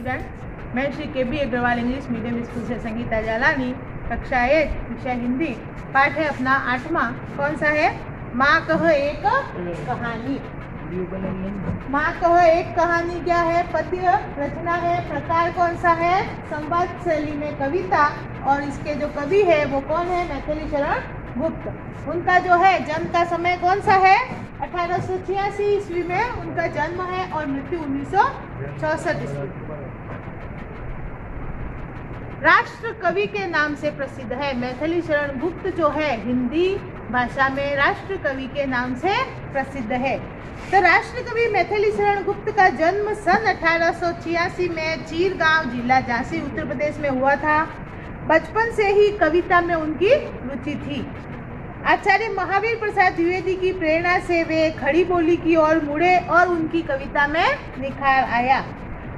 Student, मैं Shri K B Agarwal English medium school से संगीता जालानी, कक्षा 1, विषय हिंदी। पाठ है अपना 8वां। कौन सा है? माँ कह एक कहानी। माँ कह एक कहानी क्या है? पद्य रचना है। प्रकार कौन सा है? संवाद शैली में कविता। और इसके जो कवि है वो कौन है? मैथिली शरण गुप्त। उनका जो है जन्म का समय कौन सा है? 1886 ईस्वी में उनका जन्म है और मृत्यु 1964 ईस्वी। राष्ट्र कवि के नाम से प्रसिद्ध है। मैथिली शरण गुप्त जो है हिंदी भाषा में राष्ट्र कवि के नाम से प्रसिद्ध है। तो राष्ट्र कवि मैथिली शरण गुप्त का जन्म सन 1886 में चीरगांव, जिला झांसी, उत्तर प्रदेश में हुआ था। बचपन से ही कविता में उनकी रुचि थी। आचार्य महावीर प्रसाद द्विवेदी की प्रेरणा से वे खड़ी बोली की ओर मुड़े और उनकी कविता में निखार आया।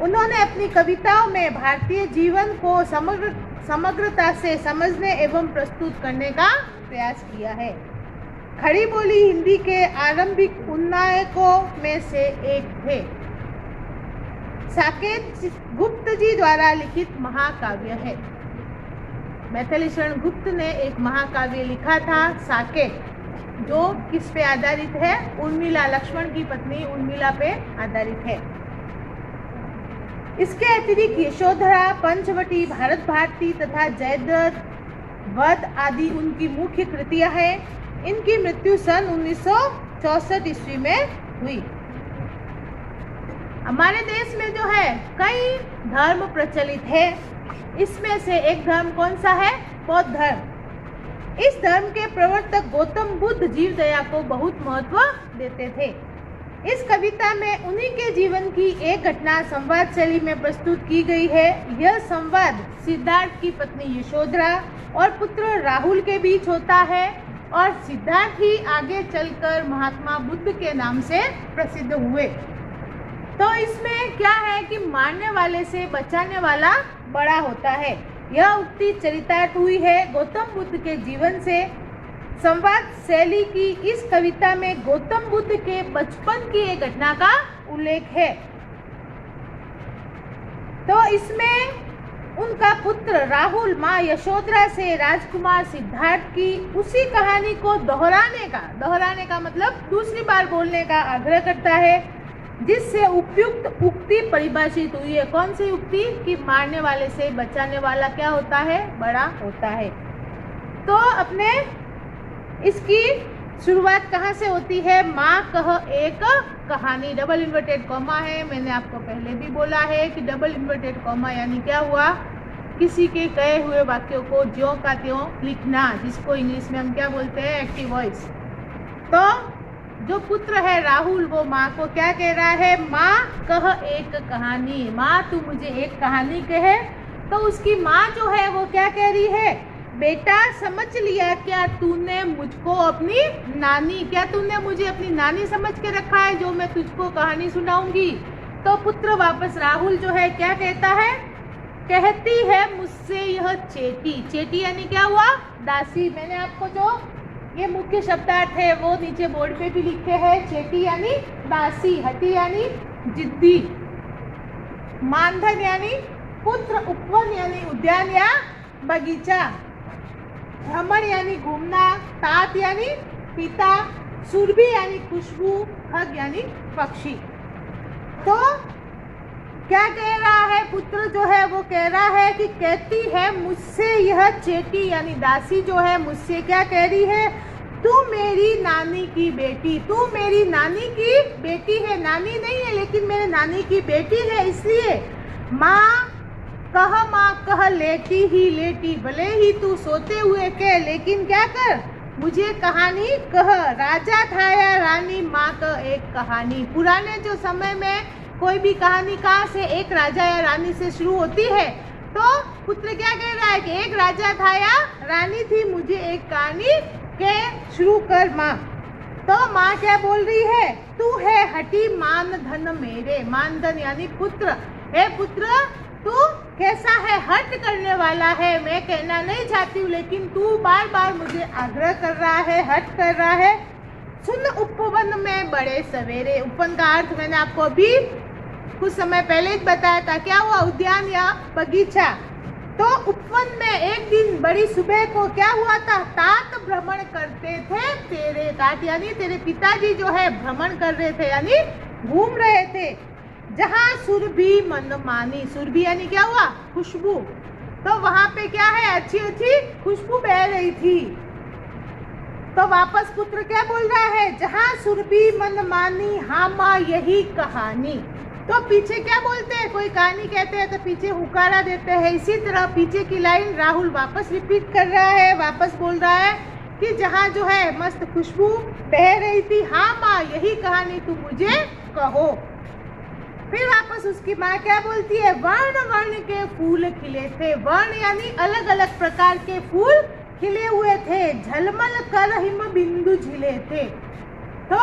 उन्होंने अपनी कविताओं में भारतीय जीवन को समग्रता से समझने एवं प्रस्तुत करने का प्रयास किया है। खड़ी बोली हिंदी के आरंभिक उन्नायकों में से एक थे। साकेत गुप्त जी द्वारा लिखित महाकाव्य है। मैथिली शरण गुप्त ने एक महाकाव्य लिखा था साकेत, जो किस पे आधारित है? उर्मिला, लक्ष्मण की पत्नी उर्मिला पे आधारित है। इसके अतिरिक्त यशोधरा, पंचवटी, भारत भारती तथा जयद्रथ वध आदि उनकी मुख्य कृतियां हैं। इनकी मृत्यु सन 1964 ईस्वी में हुई। हमारे देश में जो है कई धर्म प्रचलित है। इसमें से एक धर्म कौन सा है? बौद्ध धर्म। इस धर्म के प्रवर्तक गौतम बुद्ध जीव दया को बहुत महत्व देते थे। इस कविता में उन्हीं के जीवन की एक घटना संवाद शैली में प्रस्तुत की गई है। यह संवाद सिद्धार्थ की पत्नी यशोधरा और पुत्र राहुल के बीच होता है और सिद्धार्थ ही आगे चलकर महात्मा बुद्ध के नाम से प्रसिद्ध हुए। तो इसमें क्या है कि मारने वाले से बचाने वाला बड़ा होता है। यह उक्ति चरितार्थ हुई है गौतम बुद्ध के जीवन से। संवाद शैली की इस कविता में गौतम बुद्ध के बचपन की एक घटना का उल्लेख है। तो इसमें उनका पुत्र राहुल माँ यशोधरा से राजकुमार सिद्धार्थ की उसी कहानी को दोहराने का मतलब दूसरी बार बोलने का आग्रह करता है, जिससे उपयुक्त उक्ति परिभाषित हुई है। कौन सी उक्ति? कि मारने वाले से बचाने वाला क्या होता है? बड़ा होता है। तो अपने इसकी शुरुआत कहाँ से होती है? माँ कह एक कहानी। डबल इन्वर्टेड कॉमा है। मैंने आपको पहले भी बोला है कि डबल इन्वर्टेड कॉमा यानी क्या हुआ? किसी के कहे हुए वाक्यों को ज्यों का त्यों लिखना, जिसको इंग्लिश में हम क्या बोलते हैं? Active voice. तो जो पुत्र है राहुल, वो माँ को क्या कह रहा है? माँ कह एक कहानी। माँ तू मुझे एक कहानी कहे। तो उसकी माँ जो है वो क्या कह रही है? बेटा समझ लिया क्या तूने मुझको अपनी नानी, क्या तूने मुझे अपनी नानी समझ के रखा है जो मैं तुझको कहानी सुनाऊंगी? तो पुत्र वापस राहुल जो है क्या कहता है? कहती है मुझसे यह चेटी। चेटी यानी क्या हुआ? दासी। मैंने आपको जो ये मुख्य शब्दार्थ है वो नीचे बोर्ड पे भी लिखे हैं। चेटी यानी दासी, हटी यानी जिद्दी, मानधन यानी पुत्र, उपवन यानी उद्यान या बगीचा, भ्रमण यानी घूमना, तात यानी पिता, सुरभि यानी खुशबू, खग यानी पक्षी। तो क्या कह रहा है पुत्र जो है? वो कह रहा है कि कहती है मुझसे यह चेटी यानी दासी जो है मुझसे क्या कह रही है? तू मेरी नानी की बेटी, तू मेरी नानी की बेटी है। नानी नहीं है लेकिन मेरे नानी की बेटी है। इसलिए माँ कह लेटी ही लेटी, भले ही तू सोते हुए कह, लेकिन क्या कर? मुझे कहानी कह। राजा था या रानी, माँ का एक कहानी। पुराने जो समय में कोई भी कहानी कहाँ से? एक राजा या रानी से शुरू होती है। तो पुत्र क्या कह रहा है कि एक राजा था या रानी थी, मुझे एक कहानी के शुरू कर माँ। तो माँ क्या बोल रही है? तू है हटी मान धन मेरे। मान धन यानी पुत्र। हे पुत्र तू कैसा है? हट करने वाला है। मैं कहना नहीं चाहती हूँ लेकिन तू बार बार मुझे आग्रह कर रहा है, हट कर रहा है। सुन उपवन में बड़े सवेरे। उपवन का अर्थ मैंने आपको अभी कुछ समय पहले ही बताया था। क्या हुआ? उद्यान या बगीचा। तो उपवन में एक दिन बड़ी सुबह को क्या हुआ था? तात भ्रमण करते थे तेरे तात, यानी तेरे पिताजी जो है भ्रमण कर रहे थे, यानी घूम रहे थे। जहाँ सुरभि मनमानी, सुरभि यानी क्या हुआ? खुशबू। तो वहां पे क्या है? अच्छी अच्छी खुशबू बह रही थी। तो वापस पुत्र क्या बोल रहा है? जहाँ सुरभि मनमानी हामा यही कहानी। तो पीछे क्या बोलते हैं? कोई कहानी कहते हैं तो पीछे हुकारा देते हैं। इसी तरह पीछे की लाइन राहुल वापस रिपीट कर रहा है, वापस बोल रहा है कि जहाँ जो है मस्त खुशबू बह रही थी, हाँ माँ यही कहानी तुम मुझे कहो। फिर वापस उसकी माँ क्या बोलती है? वर्ण वर्ण के फूल खिले थे। वर्ण यानी अलग अलग प्रकार के फूल खिले हुए थे। झलमल कर हिम बिंदु झिले थे। तो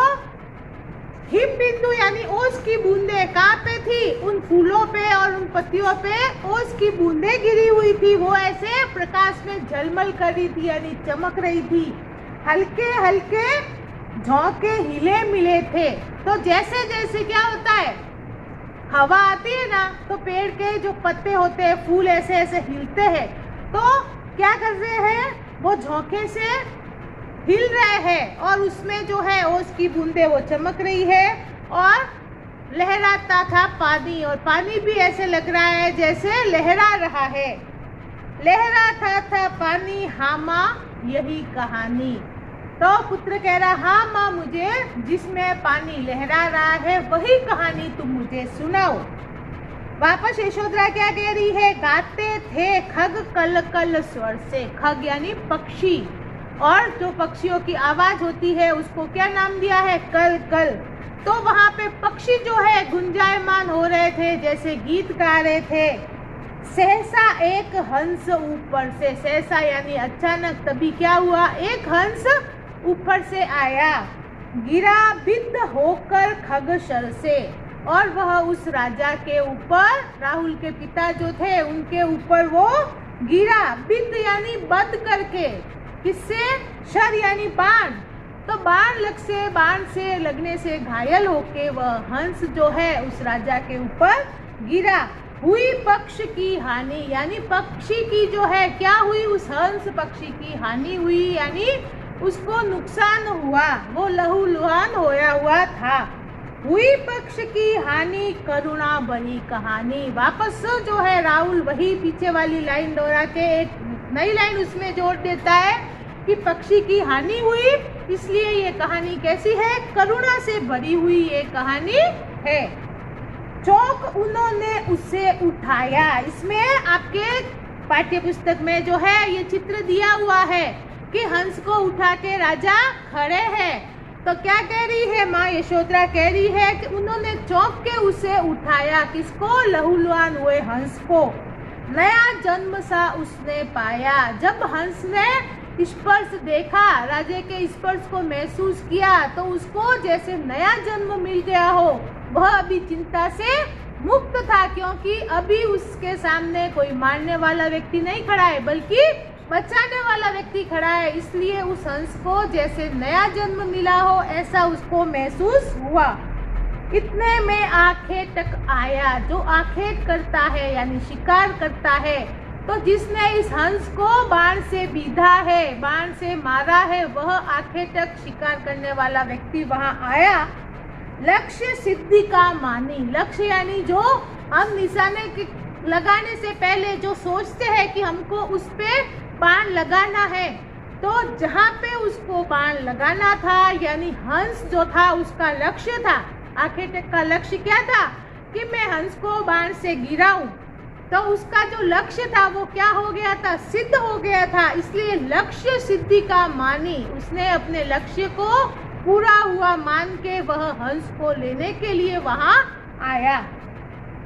हिम बिंदु यानी ओस की बूंदे कहाँ पे थी? उन फूलों पे और उन पत्तियों पे ओस की बूंदे गिरी हुई थी। वो ऐसे प्रकाश में झलमल कर रही थी, यानी चमक रही थी। हल्के हल्के झोंके हिले मिले थे। तो जैसे जैसे क्या होता है, हवा आती है ना, तो पेड़ के जो पत्ते होते हैं, फूल ऐसे ऐसे हिलते हैं। तो क्या कर रहे हैं? वो झोंके से हिल रहे हैं और उसमें जो है ओस की बूंदे वो चमक रही है और लहराता था पानी, और पानी भी ऐसे लग रहा है जैसे लहरा रहा है। लहराता था पानी हाँ माँ यही कहानी। तो पुत्र कह रहा, हाँ माँ मुझे जिसमें पानी लहरा रहा है वही कहानी तुम मुझे सुनाओ। वापस यशोधरा क्या कह रही है? गाते थे खग कल कल स्वर से। खग यानी पक्षी, और जो पक्षियों की आवाज होती है उसको क्या नाम दिया है? कल कल। तो वहाँ पे पक्षी जो है गुंजायमान हो रहे थे, जैसे गीत गा रहे थे। सहसा एक हंस ऊपर से, सहसा यानी अचानक, तभी क्या हुआ? एक हंस ऊपर से आया, गिरा बिंद होकर खगशर से, और वह उस राजा के ऊपर, राहुल के पिता जो थे उनके ऊपर वो गिरा। बिंद यानी बंद करके, किससे? शर यानी बाण। तो बाण से लगने से घायल होके वह हंस जो है उस राजा के ऊपर गिरा। हुई पक्ष की हानि, यानी पक्षी की जो है क्या हुई? उस हंस पक्षी की हानि हुई, यानी उसको नुकसान हुआ, वो लहूलुहान होया हुआ था। हुई पक्ष की हानि करुणा बनी कहानी। वापस जो है राहुल वही पीछे वाली लाइन दोहरा के एक नई लाइन उसमें जोड़ देता है कि पक्षी की हानि हुई, इसलिए ये कहानी कैसी है? करुणा से भरी हुई ये कहानी है। चौक उन्होंने उसे उठाया। इसमें आपके पाठ्य पुस्तक में जो है ये चित्र दिया हुआ है कि हंस को उठा के राजा खड़े हैं। तो क्या कह रही है माँ यशोधरा? कह रही है कि उन्होंने चौक के उसे उठाया। किसको? लहूलुहान हुए हंस को। नया जन्म सा उसने पाया। जब हंस ने स्पर्श देखा, राजे के स्पर्श को महसूस किया, तो उसको जैसे नया जन्म मिल गया हो। वह अभी चिंता से मुक्त था, क्योंकि अभी उसके सामने कोई मारने वाला व्यक्ति नहीं खड़ा है, बल्कि बचाने वाला व्यक्ति खड़ा है। इसलिए उस हंस को जैसे नया जन्म मिला हो, ऐसा उसको महसूस हुआ। इतने में आखेटक आया। जो आखेट करता है यानी शिकार करता है, तो जिसने इस हंस को बाण से बीधा है, बाण से मारा है, वह आखेटक शिकार करने वाला व्यक्ति वहां आया। लक्ष्य सिद्धि का मानी। लक्ष्य यानी जो हम निशाने के लगाने से पहले जो सोचते हैं कि हमको उस पे बाण लगाना है, तो जहाँ पे उसको बाण लगाना था, यानी हंस जो था उसका लक्ष्य था। आखेटक का लक्ष्य क्या था? कि मैं हंस को बाण से गिराऊं। तो उसका जो लक्ष्य था वो क्या हो गया था? सिद्ध हो गया था। इसलिए लक्ष्य सिद्धि का मानी। उसने अपने लक्ष्य को पूरा हुआ मान के वह हंस को लेने के लिए वहां आया।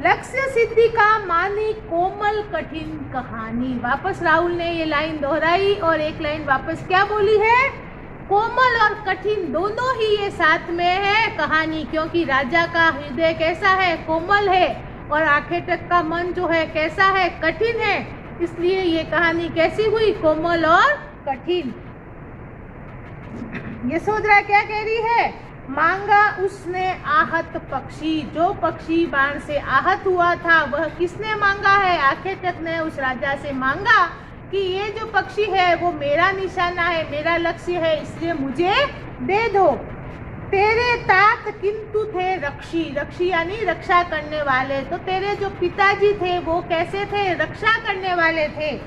लक्ष्य सिद्धि का मानी कोमल कठिन कहानी। वापस राहुल ने ये लाइन दोहराई और एक लाइन वापस क्या बोली है? कोमल और कठिन दोनों ही ये साथ में है कहानी, क्योंकि राजा का हृदय कैसा है? कोमल है, और आखेटक का मन जो है कैसा है? कठिन है। इसलिए ये कहानी कैसी हुई? कोमल और कठिन। यशोधरा क्या कह रही है? मांगा उसने आहत पक्षी, जो पक्षी बाण से आहत हुआ था वह किसने मांगा है? आखेटक ने उस राजा से मांगा कि ये जो पक्षी है वो मेरा निशाना है, मेरा लक्ष्य है, इसलिए मुझे दे दो। तेरे तात किंतु थे रक्षी, रक्षी यानी रक्षा करने वाले, तो तेरे जो पिताजी थे वो कैसे थे? रक्षा करने वाले थे।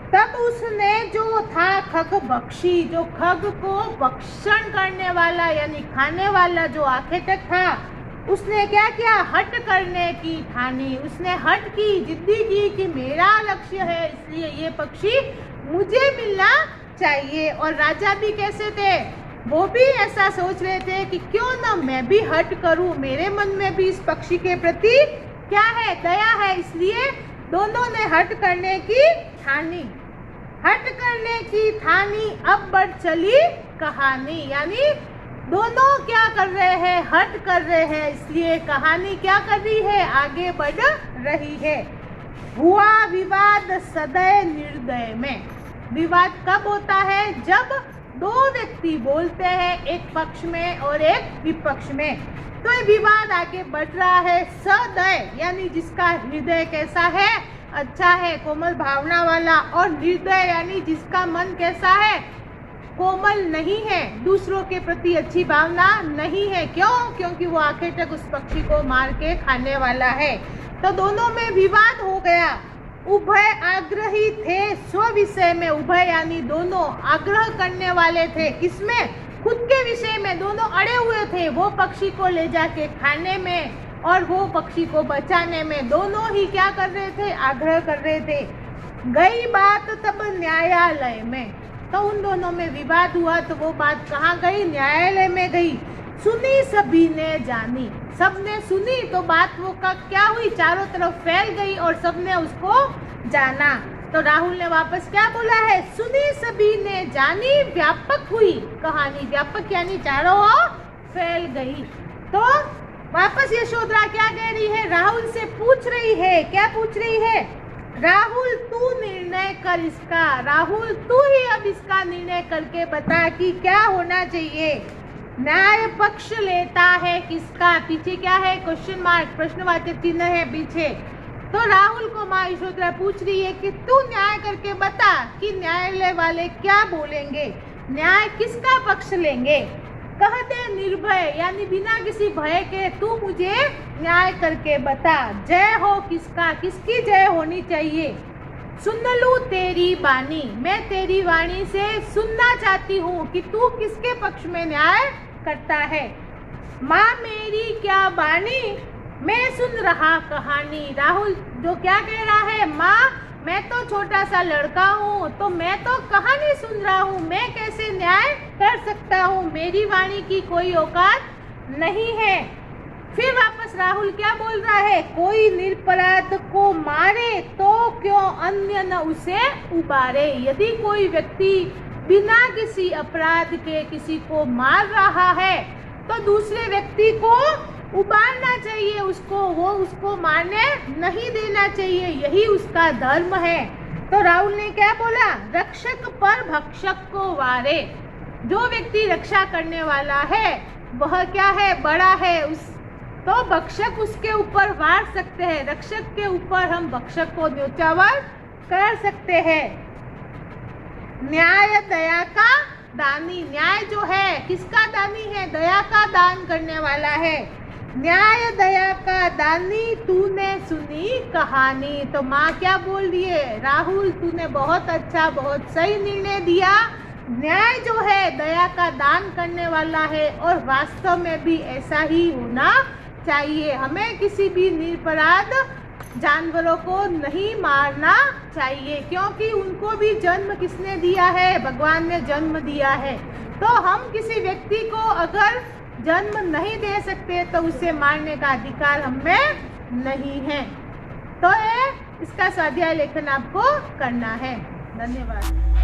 तब उसने जो था खग बख्शी, जो खग को भक्षण करने वाला यानी खाने वाला जो आखेटक था, उसने क्या किया? हट करने की ठानी, उसने हट की, जिद्दी की कि मेरा लक्ष्य है, इसलिए ये पक्षी मुझे मिलना चाहिए। और राजा भी कैसे थे? वो भी ऐसा सोच रहे थे कि क्यों ना मैं भी हट करूं, मेरे मन में भी इस पक्षी के प्रति क्या है? दया है, इसलिए दोनों ने हट करने की ठानी। हट करने की ठानी अब बढ़ चली कहानी, यानी दोनों क्या कर रहे हैं? हट कर रहे हैं, इसलिए कहानी क्या कर रही है? आगे बढ़ रही है। हुआ विवाद सदय निर्दय में। विवाद कब होता है? जब दो व्यक्ति बोलते हैं, एक पक्ष में और एक विपक्ष में, तो ये विवाद आगे बढ़ रहा है। सदय यानी जिसका हृदय कैसा है? अच्छा है, कोमल भावना वाला, और निर्दय यानी जिसका मन कैसा है? कोमल नहीं है, दूसरों के प्रति अच्छी भावना नहीं है। क्यों? क्योंकि वो आखेटक उस पक्षी को मार के खाने वाला है। तो दोनों में विवाद हो गया। उभय आग्रही थे स्व विषय में, उभय यानी दोनों आग्रह करने वाले थे, किसमें? खुद के विषय में। दोनों अड़े हुए थे, वो पक्षी को ले जाके खाने में और वो पक्षी को बचाने में। दोनों ही क्या कर रहे थे? आग्रह कर रहे थे। गई बात तब न्यायालय में, तो उन दोनों में विवाद हुआ, तो वो बात कहाँ गई? न्यायालय में गई। सुनी सभी ने जानी, सबने सुनी तो बात वो का क्या हुई? चारों तरफ फैल गई और सबने उसको जाना। तो राहुल ने वापस क्या बोला है? सुनी सभी ने जानी, व्यापक हुई कहानी। व्यापक यानी चारों ओर फैल गई। तो वापस यशोधरा क्या कह रही है? राहुल से पूछ रही है। क्या पूछ रही है? राहुल तू निर्णय कर इसका, राहुल तू ही अब इसका निर्णय करके बता कि क्या होना चाहिए। न्याय पक्ष लेता है किसका? पीछे क्या है? क्वेश्चन मार्क, प्रश्नवाचक चिन्ह है पीछे। तो राहुल को माँ यशोधरा पूछ रही है कि तू न्याय करके बता कि न्यायालय वाले क्या बोलेंगे, न्याय किसका पक्ष लेंगे। कह दे निर्भय यानी बिना किसी भय के तू मुझे न्याय करके बता। जय हो किसका? किसकी जय होनी चाहिए? सुन लूं तेरी बानी, मैं तेरी वाणी से सुनना चाहती हूँ कि तू किसके पक्ष में न्याय करता है। माँ मेरी क्या बानी, मैं सुन रहा कहानी। राहुल जो क्या कह रहा है? माँ मैं तो छोटा सा लड़का हूँ, तो मैं तो कहानी सुन रहा हूँ, मैं कैसे न्याय कर सकता हूँ, मेरी वाणी की कोई औकात नहीं है। फिर वापस राहुल क्या बोल रहा है? कोई निरपराध को मारे तो क्यों अन्य न उसे उबारे। यदि कोई व्यक्ति बिना किसी अपराध के किसी को मार रहा है तो दूसरे व्यक्ति को उबारना चाहिए, वो उसको मारने नहीं देना चाहिए, यही उसका धर्म है। तो राहुल ने क्या बोला? रक्षक पर भक्षक को वारे। जो व्यक्ति रक्षा करने वाला है वह क्या है? बड़ा है, उस तो भक्षक उसके ऊपर वार सकते हैं, रक्षक के ऊपर हम भक्षक को न्योछावर कर सकते हैं। न्याय दया का दानी, न्याय जो है किसका दानी है? दया का दान करने वाला है। न्याय दया का दानी तूने सुनी कहानी। तो माँ क्या बोल रही है? राहुल तूने बहुत अच्छा, बहुत सही निर्णय दिया। न्याय जो है दया का दान करने वाला है और वास्तव में भी ऐसा ही होना चाहिए। हमें किसी भी निरपराध जानवरों को नहीं मारना चाहिए, क्योंकि उनको भी जन्म किसने दिया है? भगवान ने जन्म दिया है। तो हम किसी व्यक्ति को अगर जन्म नहीं दे सकते तो उसे मारने का अधिकार हमें नहीं है। तो इसका स्वाध्याय लेखन आपको करना है। धन्यवाद।